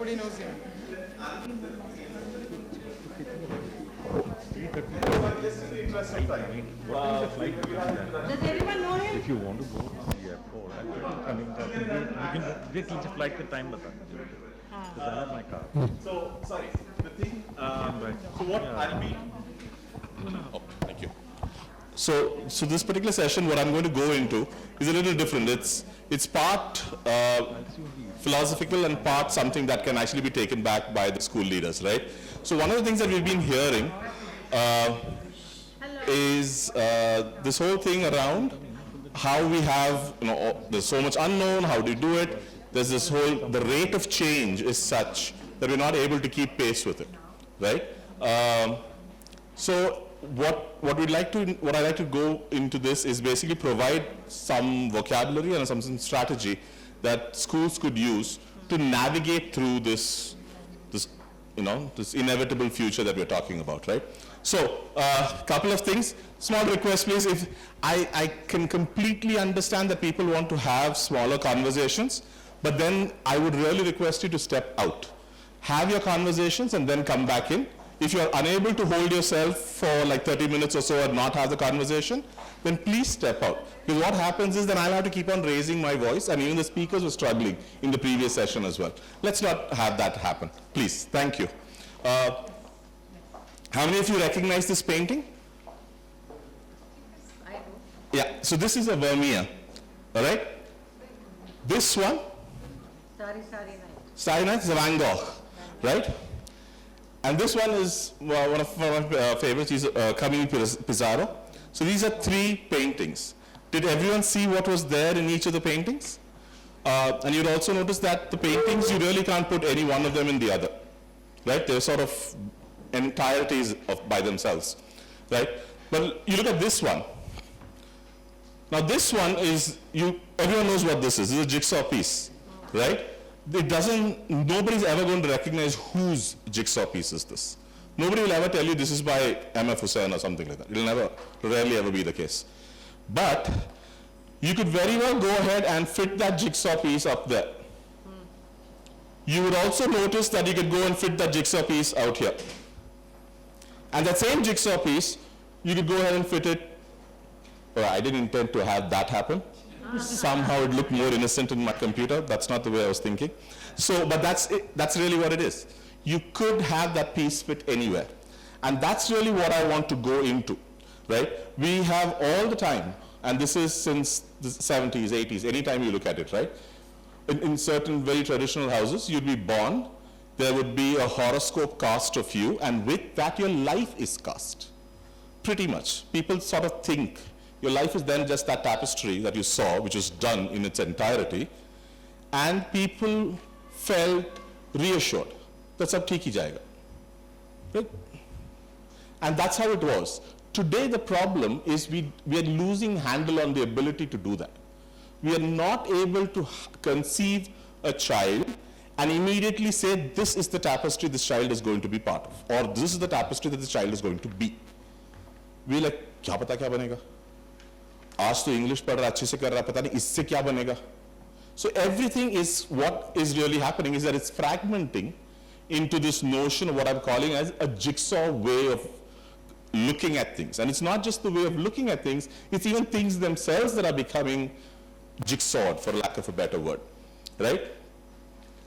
Everybody knows him. Just in the interest of time. Does everyone know him? If you want to go to the airport, I mean, you can wait till the flight the time bata. Because I have my car. So, sorry, the thing, so what I'll be... Oh, thank you. So this particular session, what I'm going to go into is a little different. It's part philosophical and part something that can actually be taken back by the school leaders, right? So one of the things that we've been hearing is this whole thing around how we have, there's so much unknown, how do you do it? There's this whole, the rate of change is such that we're not able to keep pace with it, right? So what I'd like to go into this is basically provide some vocabulary and some strategy that schools could use to navigate through this inevitable future that we're talking about, right? So, couple of things. Small request, please. If I can completely understand that people want to have smaller conversations, but then I would really request you to step out. Have your conversations and then come back in. If you're unable to hold yourself for like 30 minutes or so and not have the conversation, then please step out. Because what happens is then I'll have to keep on raising my voice, and even the speakers were struggling in the previous session as well. Let's not have that happen. Please, thank you. How many of you recognize this painting? I do. Yeah, so this is a Vermeer, all right? This one, Starry Night. Starry Night is a Van Gogh, right? And this one is one of my favorites, is Camille Pissarro. So these are three paintings. Did everyone see what was there in each of the paintings? And you'd also notice that the paintings, you really can't put any one of them in the other, right? They're sort of entireties by themselves, right? But you look at this one. Now this one is, everyone knows what this is. This is a jigsaw piece, right? Nobody's ever going to recognize whose jigsaw piece is this. Nobody will ever tell you this is by M.F. Hussain or something like that. It'll rarely ever be the case. But you could very well go ahead and fit that jigsaw piece up there. You would also notice that you could go and fit that jigsaw piece out here. And that same jigsaw piece, you could go ahead and fit it. Well, I didn't intend to have that happen. Somehow it looked more innocent in my computer. That's not the way I was thinking. So, but that's really what it is. You could have that piece fit anywhere. And that's really what I want to go into, right? We have all the time, and this is since the 70s, 80s, anytime you look at it, right? In certain very traditional houses, you'd be born, there would be a horoscope cast of you, and with that your life is cast. Pretty much. People sort of think your life is then just that tapestry that you saw, which was done in its entirety, and people felt reassured. That's ab theek hi jayega. Right? And that's how it was. Today the problem is we are losing handle on the ability to do that. We are not able to conceive a child and immediately say this is the tapestry this child is going to be part of, or this is the tapestry that this child is going to be. We're like, kya pata kya banega? आज तो English पढ़ रहा अच्छे से कर रहा पता नहीं इससे क्या बनेगा. So everything is what is really happening is that it's fragmenting into this notion of what I'm calling as a jigsaw way of looking at things. And it's not just the way of looking at things, it's even things themselves that are becoming jigsawed, for lack of a better word, right?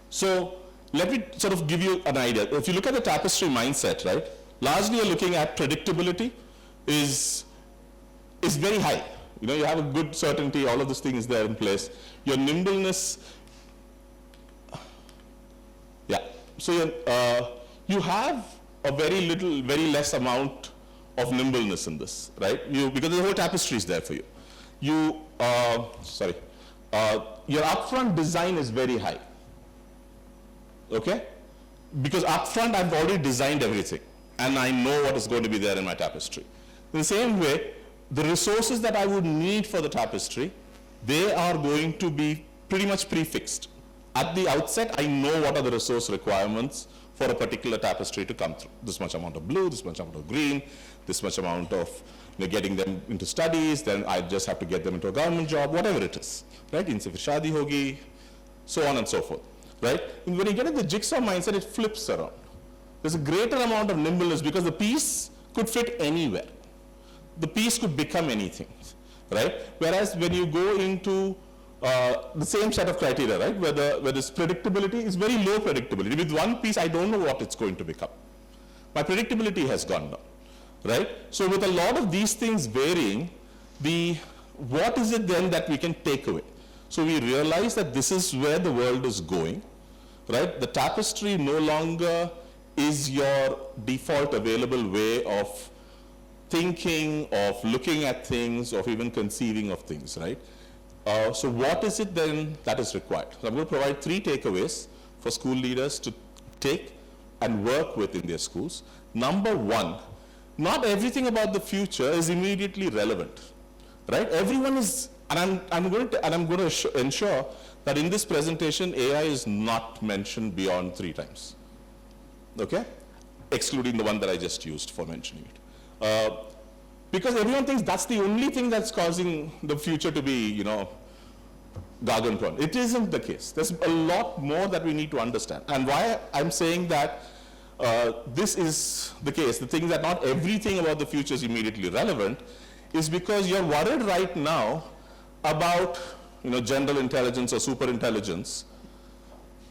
So let me sort of give you an idea. If you look at the tapestry mindset, right, largely you're looking at predictability is very high. You have a good certainty, all of this thing is there in place. Your nimbleness, yeah. So you have a very less amount of nimbleness in this, right? Because the whole tapestry is there for you. Your upfront design is very high, okay? Because upfront I've already designed everything, and I know what is going to be there in my tapestry. In the same way, the resources that I would need for the tapestry, they are going to be pretty much prefixed. At the outset, I know what are the resource requirements for a particular tapestry to come through. This much amount of blue, this much amount of green, this much amount of getting them into studies, then I just have to get them into a government job, whatever it is, right? Inse fir shadi hogi, so on and so forth. right? And when you get in the jigsaw mindset, it flips around. There's a greater amount of nimbleness because the piece could fit anywhere. The piece could become anything, right? Whereas when you go into the same set of criteria, right, where this predictability is very low predictability. With one piece, I don't know what it's going to become. My predictability has gone down, right? So with a lot of these things varying, what is it then that we can take away? So we realize that this is where the world is going, right? The Tapestry no longer is your default available way of thinking, of looking at things, of even conceiving of things, right? So what is it then that is required? So I'm going to provide 3 takeaways for school leaders to take and work with in their schools. Number 1, not everything about the future is immediately relevant, right? Everyone is, and I'm going to ensure that in this presentation, AI is not mentioned beyond 3 times, okay? Excluding the one that I just used for mentioning it. Because everyone thinks that's the only thing that's causing the future to be, gargantuan. It isn't the case. There's a lot more that we need to understand. And why I'm saying that this is the case, the thing that not everything about the future is immediately relevant, is because you're worried right now about, general intelligence or super intelligence.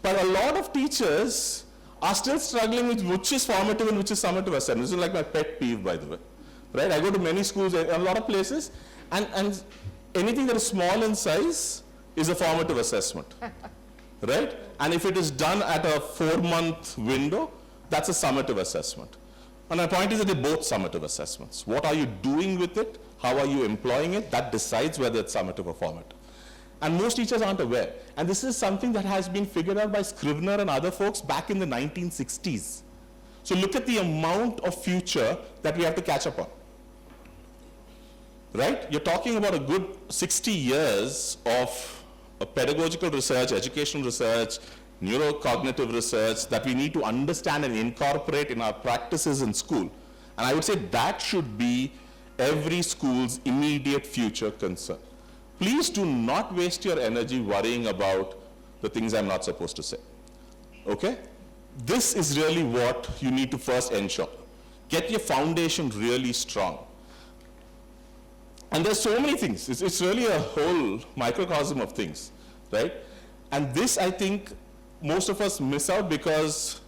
But a lot of teachers are still struggling with which is formative and which is summative assessment. This is like my pet peeve, by the way. Right? I go to many schools, a lot of places, and anything that is small in size is a formative assessment, right? And if it is done at a 4-month window, that's a summative assessment. And my point is that they're both summative assessments. What are you doing with it? How are you employing it? That decides whether it's summative or formative. And most teachers aren't aware. And this is something that has been figured out by Scrivener and other folks back in the 1960s. So look at the amount of future that we have to catch up on. Right? You're talking about a good 60 years of pedagogical research, educational research, neurocognitive research that we need to understand and incorporate in our practices in school. And I would say that should be every school's immediate future concern. Please do not waste your energy worrying about the things I'm not supposed to say. Okay? This is really what you need to first ensure. Get your foundation really strong. And there's so many things. It's really a whole microcosm of things, right? And this, I think, most of us miss out because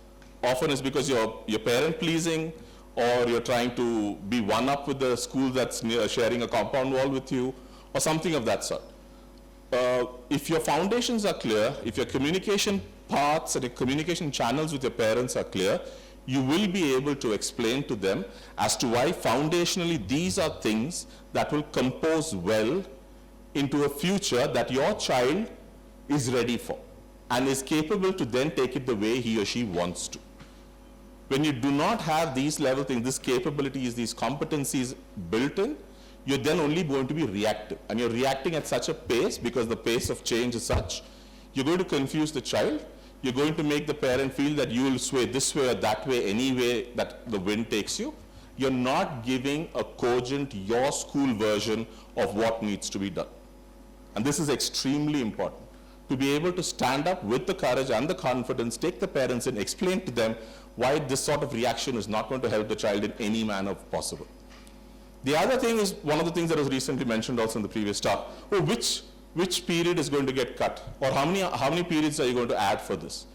often it's because you're parent pleasing, or you're trying to be one up with the school that's sharing a compound wall with you, or something of that sort. If your foundations are clear, if your communication paths and your communication channels with your parents are clear, you will be able to explain to them as to why foundationally these are things that will compose well into a future that your child is ready for and is capable to then take it the way he or she wants to. When you do not have these level things, these capabilities, these competencies built in, you're then only going to be reactive. And you're reacting at such a pace because the pace of change is such, you're going to confuse the child. You're going to make the parent feel that you will sway this way or that way, any way that the wind takes you. You're not giving a cogent, your school version of what needs to be done. And this is extremely important. To be able to stand up with the courage and the confidence, take the parents in, explain to them why this sort of reaction is not going to help the child in any manner possible. The other thing is one of the things that was recently mentioned also in the previous talk. Oh, which period is going to get cut? Or how many periods are you going to add for this?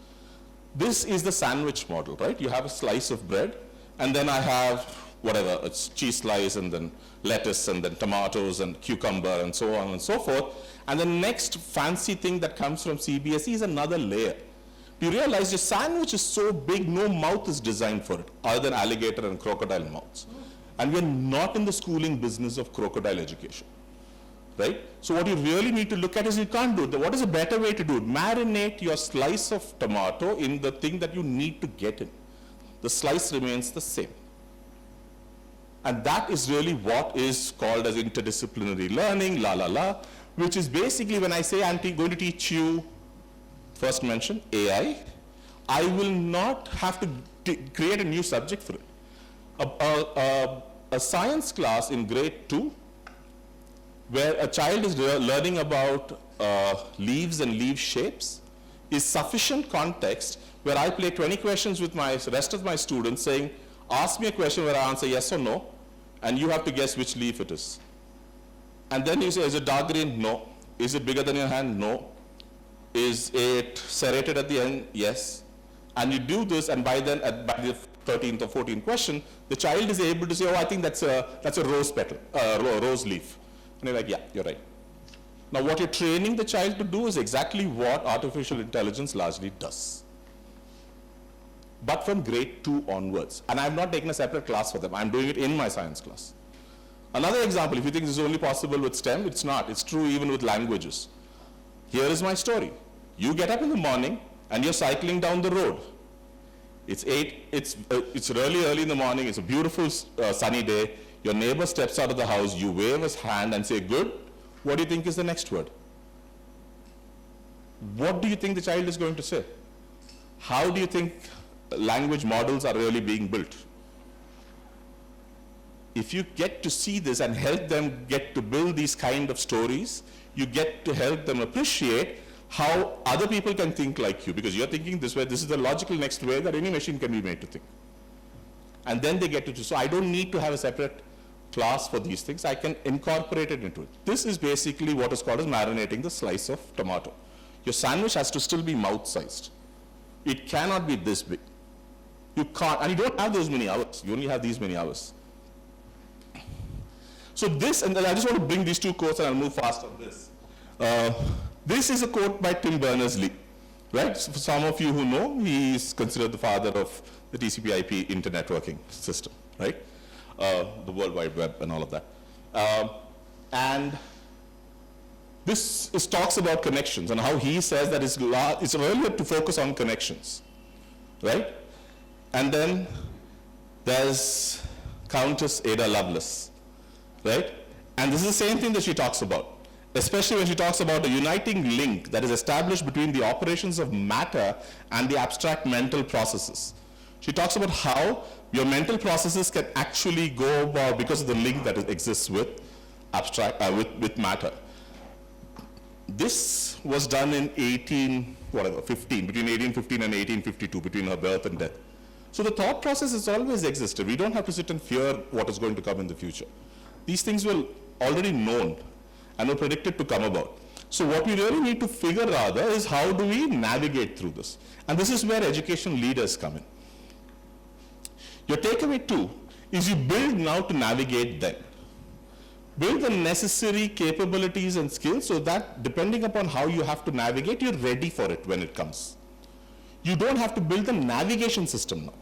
This is the sandwich model, right? You have a slice of bread, and then I have whatever, it's cheese slice, and then lettuce, and then tomatoes, and cucumber, and so on and so forth. And the next fancy thing that comes from CBSE is another layer. You realize your sandwich is so big, no mouth is designed for it, other than alligator and crocodile mouths. And we're not in the schooling business of crocodile education, right? So what you really need to look at is you can't do it. What is a better way to do it? Marinate your slice of tomato in the thing that you need to get in. The slice remains the same. And that is really what is called as interdisciplinary learning, which is basically when I say I'm going to teach you, first mention AI, I will not have to create a new subject for it. A science class in grade 2, where a child is learning about leaves and leaf shapes, is sufficient context where I play 20 questions with my rest of my students saying, ask me a question where I answer yes or no, and you have to guess which leaf it is. And then you say, is it dark green? No. Is it bigger than your hand? No. Is it serrated at the end? Yes. And you do this, and by then, by the 13th or 14th question, the child is able to say, oh, I think that's a rose petal, rose leaf. And you're like, yeah, you're right. Now, what you're training the child to do is exactly what artificial intelligence largely does. But from grade 2 onwards. And I've not taken a separate class for them. I'm doing it in my science class. Another example, if you think this is only possible with STEM, it's not. It's true even with languages. Here is my story. You get up in the morning and you're cycling down the road. It's really early in the morning. It's a beautiful sunny day. Your neighbor steps out of the house. You wave his hand and say, good. What do you think is the next word? What do you think the child is going to say? How do you think language models are really being built? If you get to see this and help them get to build these kind of stories, you get to help them appreciate how other people can think like you, because you're thinking this way. This is the logical next way that any machine can be made to think. And then they get to, so I don't need to have a separate class for these things. I can incorporate it into it. This is basically what is called as marinating the slice of tomato. Your sandwich has to still be mouth-sized. It cannot be this big. You can't, and you don't have those many hours. You only have these many hours. So this, and I just want to bring these two quotes and I'll move fast on this. This is a quote by Tim Berners-Lee, right? So for some of you who know, he is considered the father of the TCP/IP internetworking system, right? The World Wide Web and all of that. And this talks about connections and how he says that it's relevant to focus on connections, right? And then there's Countess Ada Lovelace, right? And this is the same thing that she talks about, especially when she talks about a uniting link that is established between the operations of matter and the abstract mental processes. She talks about how your mental processes can actually go about because of the link that exists with with matter. This was done in between 1815 and 1852, between her birth and death. So the thought process has always existed. We don't have to sit and fear what is going to come in the future. These things were already known and were predicted to come about. So what we really need to figure rather is how do we navigate through this? And this is where education leaders come in. Your takeaway too is you build now to navigate then. Build the necessary capabilities and skills so that depending upon how you have to navigate, you're ready for it when it comes. You don't have to build the navigation system now.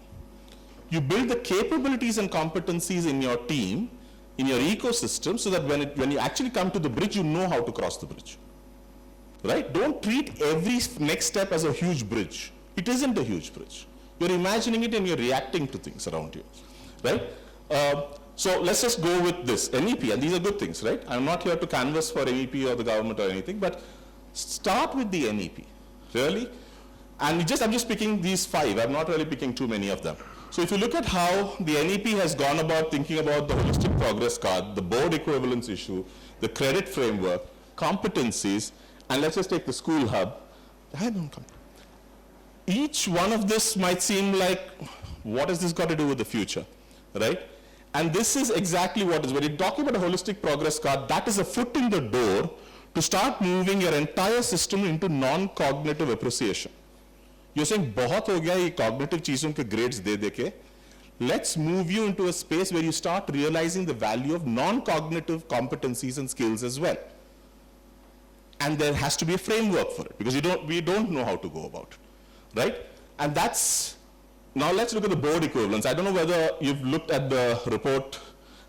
You build the capabilities and competencies in your team, in your ecosystem, so that when you actually come to the bridge, you know how to cross the bridge. Right? Don't treat every next step as a huge bridge. It isn't a huge bridge. You're imagining it and you're reacting to things around you. Right? So let's just go with this, NEP, and these are good things, right? I'm not here to canvass for NEP or the government or anything, but start with the NEP, really. And I'm just picking these 5. I'm not really picking too many of them. So if you look at how the NEP has gone about thinking about the holistic progress card, the board equivalence issue, the credit framework, competencies, and let's just take the school hub. Each one of this might seem like, what has this got to do with the future, right? And this is exactly what is, when you're talking about a holistic progress card, that is a foot in the door to start moving your entire system into non-cognitive appreciation. You're saying, बहुत हो गया ये cognitive चीजों के grades दे के. Let's move you into a space where you start realizing the value of non-cognitive competencies and skills as well. And there has to be a framework for it because we don't know how to go about it, right? And now let's look at the board equivalence. I don't know whether you've looked at the report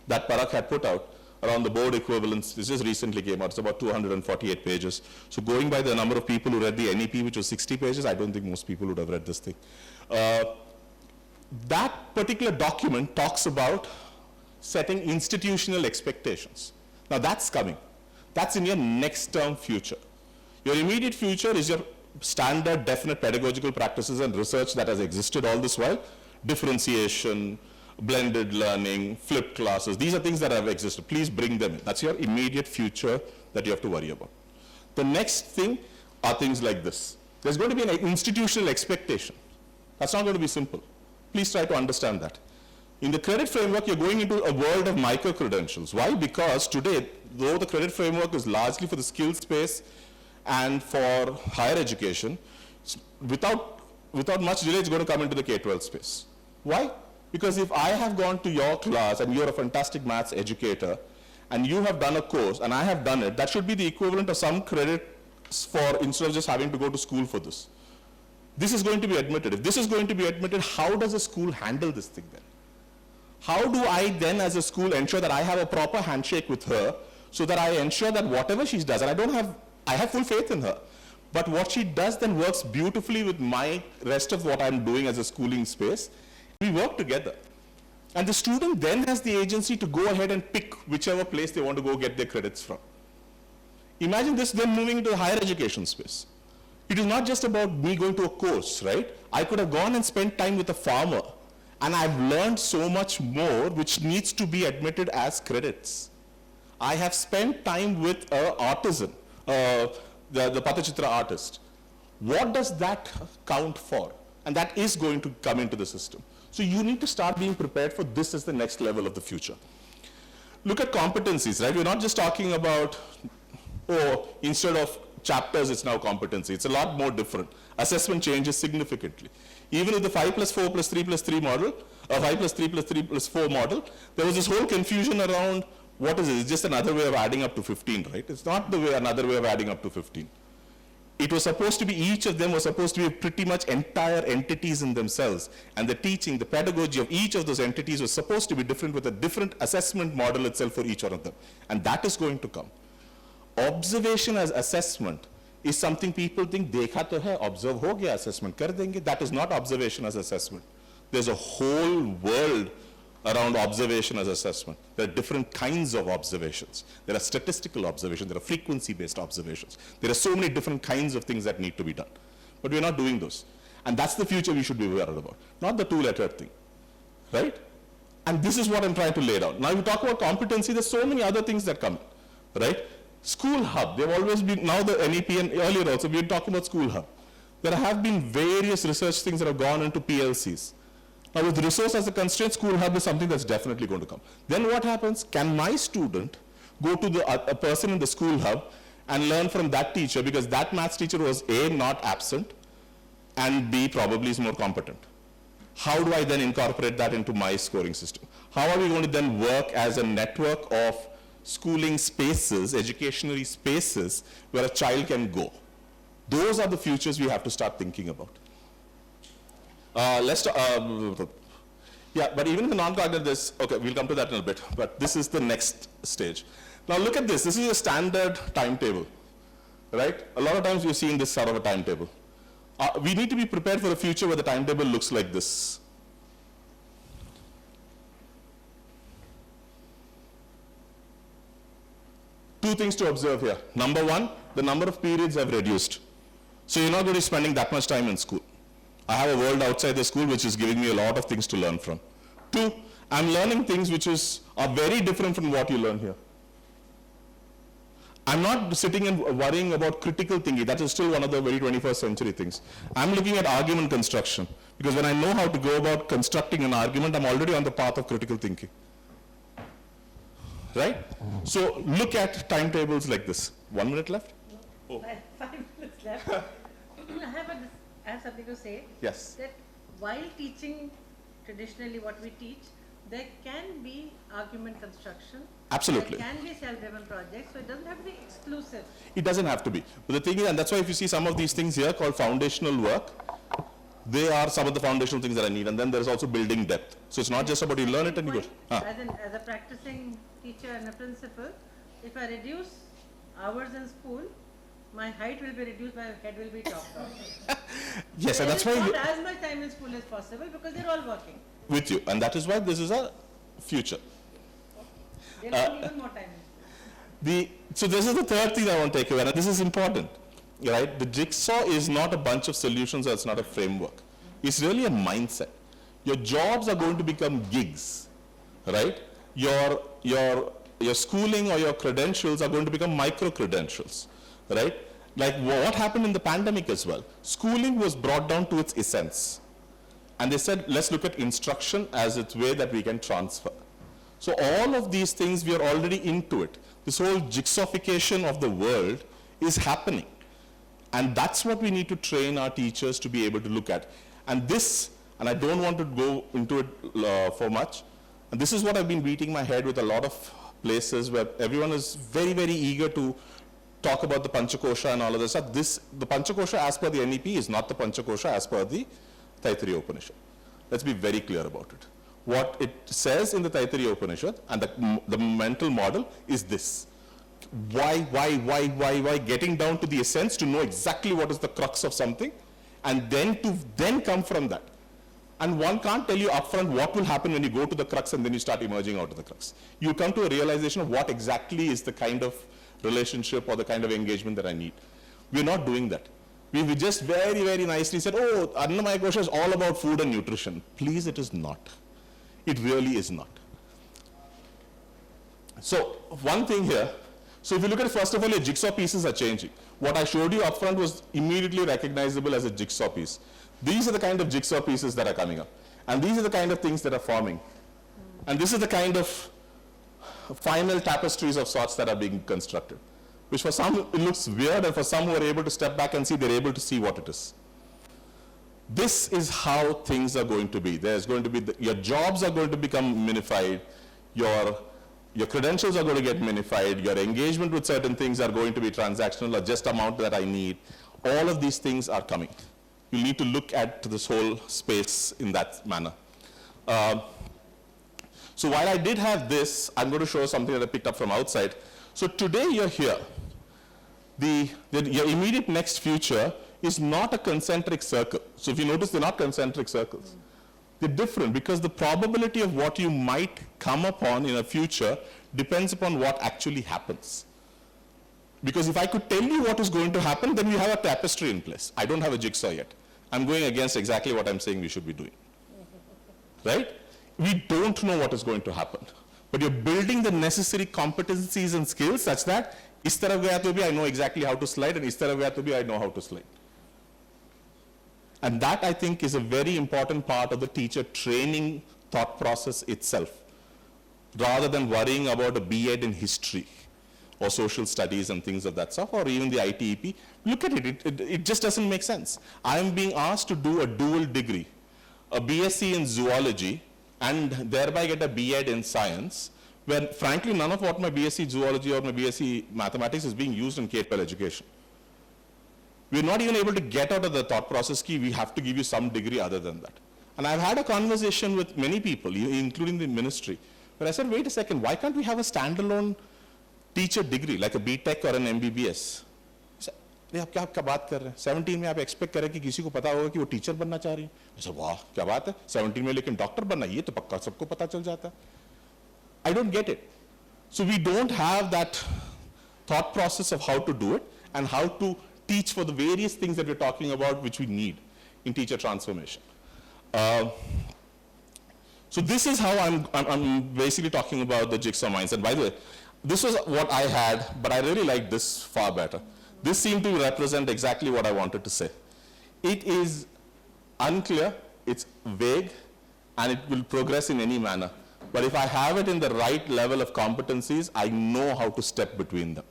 that Parag had put out around the board equivalence. This just recently came out. It's about 248 pages. So going by the number of people who read the NEP, which was 60 pages, I don't think most people would have read this thing. That particular document talks about setting institutional expectations. Now that's coming. That's in your next term future. Your immediate future is your standard definite pedagogical practices and research that has existed all this while. Differentiation, blended learning, flipped classes. These are things that have existed. Please bring them in. That's your immediate future that you have to worry about. The next thing are things like this. There's going to be an institutional expectation. That's not going to be simple. Please try to understand that. In the credit framework, you're going into a world of micro-credentials. Why? Because today, though the credit framework is largely for the skills space and for higher education, without much delay, it's going to come into the K-12 space. Why? Because if I have gone to your class and you're a fantastic maths educator, and you have done a course, and I have done it, that should be the equivalent of some credit for, instead of just having to go to school for this. This is going to be admitted. If this is going to be admitted, how does a school handle this thing then? How do I then as a school ensure that I have a proper handshake with her so that I ensure that whatever she does, and I have full faith in her, but what she does then works beautifully with my rest of what I'm doing as a schooling space. We work together. And the student then has the agency to go ahead and pick whichever place they want to go get their credits from. Imagine this then moving into the higher education space. It is not just about me going to a course, right? I could have gone and spent time with a farmer, and I've learned so much more which needs to be admitted as credits. I have spent time with an artisan, the Patachitra artist. What does that count for? And that is going to come into the system. So you need to start being prepared for this as the next level of the future. Look at competencies, right? We're not just talking about, oh, instead of chapters, it's now competency. It's a lot more different. Assessment changes significantly. Even with the 5 plus 4 plus 3 plus 3 model, 5 plus 3 plus 3 plus 4 model, there was this whole confusion around what is it? It's just another way of adding up to 15, right? It's not another way of adding up to 15. It was supposed to be, each of them was supposed to be pretty much entire entities in themselves. And the teaching, the pedagogy of each of those entities was supposed to be different with a different assessment model itself for each one of them. And that is going to come. Observation as assessment is something people think, dekha to hai, observe ho gaya, assessment kar denge. That is not observation as assessment. There's a whole world around observation as assessment. There are different kinds of observations. There are statistical observations, there are frequency-based observations. There are so many different kinds of things that need to be done. But we're not doing those. And that's the future we should be aware about, not the two-lettered thing, right? And this is what I'm trying to lay down. Now, you talk about competency, there's so many other things that come, right? School hub, they've always been, now the NEP and earlier also, we were talking about school hub. There have been various research things that have gone into PLCs. Now, with resource as a constraint, school hub is something that's definitely going to come. Then what happens? Can my student go to a person in the school hub and learn from that teacher, because that maths teacher was A, not absent, and B, probably is more competent? How do I then incorporate that into my scoring system? How are we going to then work as a network of schooling spaces, educational spaces, where a child can go? Those are the futures we have to start thinking about. Yeah, but even in the non-cognitive, this, okay, we'll come to that in a bit, but this is the next stage. Now look at this. This is a standard timetable, right? A lot of times we've seen this sort of a timetable. We need to be prepared for a future where the timetable looks like this. Two things to observe here. Number one, the number of periods have reduced. So you're not going to be spending that much time in school. I have a world outside the school which is giving me a lot of things to learn from. Two, I'm learning things which are very different from what you learn here. I'm not sitting and worrying about critical thinking. That is still one of the very 21st century things. I'm looking at argument construction, because when I know how to go about constructing an argument, I'm already on the path of critical thinking. Right? So look at timetables like this. 1 minute left? No. Oh. 5 minutes left. I have something to say. Yes. That while teaching traditionally what we teach, there can be argument construction. Absolutely. There can be self-driven projects, so it doesn't have to be exclusive. It doesn't have to be. But the thing is, and that's why if you see some of these things here called foundational work, they are some of the foundational things that I need. And then there's also building depth. So it's not just about you learn it and you go. As a practicing teacher and a principal, if I reduce hours in school, my height will be reduced, my head will be chopped off. Yes, and that's why not as much time in school as possible, because they're all working. With you, and that is why this is a future. They'll have even more time in school. So this is the third thing I want to take away, and this is important, right? The jigsaw is not a bunch of solutions, or it's not a framework. It's really a mindset. Your jobs are going to become gigs, right? Your schooling or your credentials are going to become micro-credentials, right? like what happened in the pandemic as well. Schooling was brought down to its essence. And they said, let's look at instruction as its way that we can transfer. So all of these things, we are already into it. This whole jigsawification of the world is happening. And that's what we need to train our teachers to be able to look at. And this, and I don't want to go into it for much, and this is what I've been beating my head with a lot of places where everyone is very, very eager to talk about the Panchakosha and all of this stuff. The Panchakosha as per the NEP is not the Panchakosha as per the Taittiriya Upanishad. Let's be very clear about it. What it says in the Taittiriya Upanishad and the mental model is this. Why, getting down to the essence to know exactly what is the crux of something and then come from that. And one can't tell you upfront what will happen when you go to the crux and then you start emerging out of the crux. You come to a realization of what exactly is the kind of relationship or the kind of engagement that I need. We're not doing that. We just very, very nicely said, oh, Annamaya Kosha is all about food and nutrition. Please, it is not. It really is not. So one thing here, so if you look at it, first of all, your jigsaw pieces are changing. What I showed you up front was immediately recognizable as a jigsaw piece. These are the kind of jigsaw pieces that are coming up. And these are the kind of things that are forming. And this is the kind of final tapestries of sorts that are being constructed, which for some it looks weird, and for some who are able to step back and see, they're able to see what it is. This is how things are going to be. There's going to be, your jobs are going to become minified, your credentials are going to get minified, your engagement with certain things are going to be transactional or just amount that I need. All of these things are coming. You need to look at this whole space in that manner. So while I did have this, I'm going to show something that I picked up from outside. So today you're here. Your immediate next future is not a concentric circle. So if you notice, they're not concentric circles. They're different because the probability of what you might come upon in a future depends upon what actually happens. Because if I could tell you what is going to happen, then we have a tapestry in place. I don't have a jigsaw yet. I'm going against exactly what I'm saying we should be doing. Right? We don't know what is going to happen. But you're building the necessary competencies and skills such that is taraf gaya to bhi I know exactly how to slide, and is taraf gaya to bhi I know how to slide. And that, I think, is a very important part of the teacher training thought process itself, rather than worrying about a B.Ed in history or social studies and things of that stuff, or even the ITEP. Look at it, it just doesn't make sense. I am being asked to do a dual degree, a BSc in zoology, and thereby get a B.Ed in science, when frankly none of what my BSc zoology or my BSc mathematics is being used in K-12 education. We're not even able to get out of the thought process key, we have to give you some degree other than that. And I've had a conversation with many people, including the ministry, where I said, wait a second, why can't we have a standalone teacher degree, like a B.Tech or an MBBS? अरे आप क्या बात कर रहे हैं? 17 में आप expect करें कि किसी को पता होगा कि वो टीचर बनना चाह रही है? ऐसा वाह क्या बात है? 17 में लेकिन डॉक्टर बनना, ये तो पक्का सबको पता चल जाता है. I don't get it. So we don't have that thought process of how to do it and how to teach for the various things that we're talking about, which we need in teacher transformation. So this is how I'm basically talking about the jigsaw mindset. By the way, this was what I had, but I really like this far better. This seemed to represent exactly what I wanted to say. It is unclear, it's vague, and it will progress in any manner. But if I have it in the right level of competencies, I know how to step between them.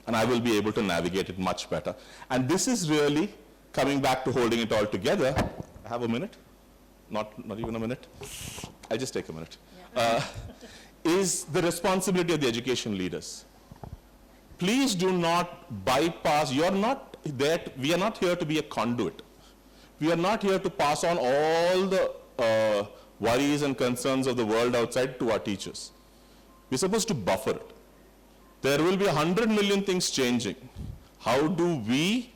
And I will be able to navigate it much better. And this is really coming back to holding it all together. I have a minute? Not even a minute? I'll just take a minute. Yeah. Is the responsibility of the education leaders. Please do not bypass, we are not here to be a conduit. We are not here to pass on all the worries and concerns of the world outside to our teachers. We're supposed to buffer it. There will be 100 million things changing. How do we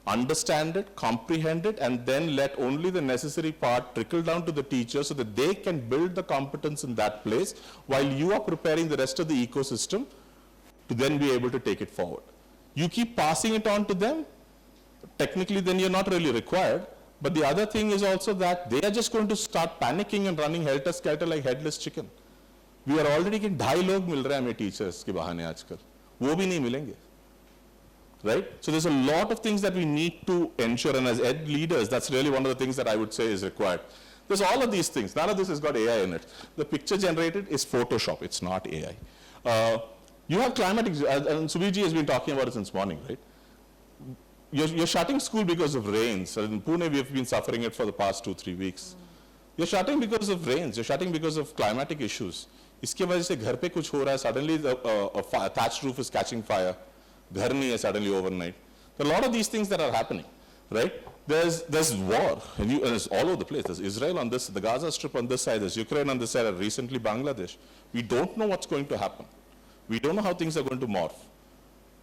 understand it, comprehend it, and then let only the necessary part trickle down to the teacher so that they can build the competence in that place while you are preparing the rest of the ecosystem to then be able to take it forward. You keep passing it on to them, technically then you're not really required, but the other thing is also that they are just going to start panicking and running helter-skelter like headless chicken. We are already getting 2.5 लोग मिल रहे हैं हमें teachers के बहाने आजकल, वो भी नहीं मिलेंगे. right? So there's a lot of things that we need to ensure, and as ed leaders, that's really one of the things that I would say is required. There's all of these things. None of this has got AI in it. The picture generated is Photoshop. It's not AI. You have climatic, and Subhiji has been talking about it since morning, right? You're shutting school because of rains. In Pune, we have been suffering it for the past 2-3 weeks. You're shutting because of rains. You're shutting because of climatic issues. इसके वजह से घर पे कुछ हो रहा है. Suddenly, a thatched roof is catching fire. घर नहीं है suddenly overnight. There are a lot of these things that are happening, right? There's war, and it's all over the place. There's Israel on this, the Gaza Strip on this side, there's Ukraine on this side, and recently Bangladesh. We don't know what's going to happen. We don't know how things are going to morph.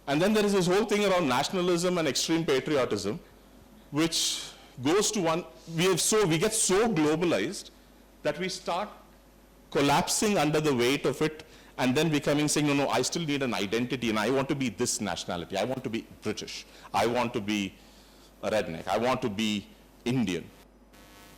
And then there is this whole thing around nationalism and extreme patriotism, which goes to one, we get so globalized that we start collapsing under the weight of it, and then saying, no, I still need an identity, and I want to be this nationality. I want to be British. I want to be a redneck. I want to be Indian,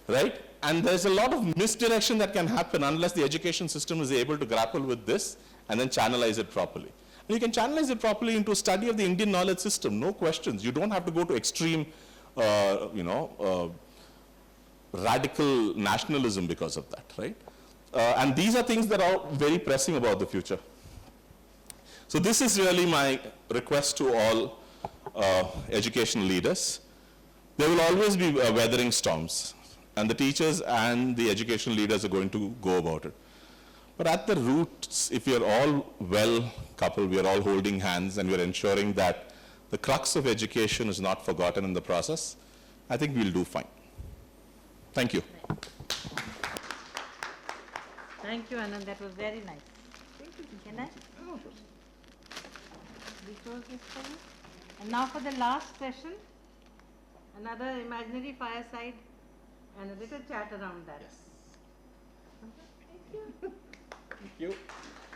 right? And there's a lot of misdirection that can happen unless the education system is able to grapple with this and then channelize it properly. And you can channelize it properly into a study of the Indian knowledge system, no questions. You don't have to go to extreme, radical nationalism because of that, right? And these are things that are very pressing about the future. So this is really my request to all educational leaders. There will always be weathering storms, and the teachers and the educational leaders are going to go about it. But at the roots, if we are all well coupled, we are all holding hands, and we are ensuring that the crux of education is not forgotten in the process, I think we'll do fine. Thank you. Thank you, Anand. That was very nice. Can I? This was this for you. And now for the last session, another imaginary fireside and a little chat around that. Yes. Thank you. Thank you.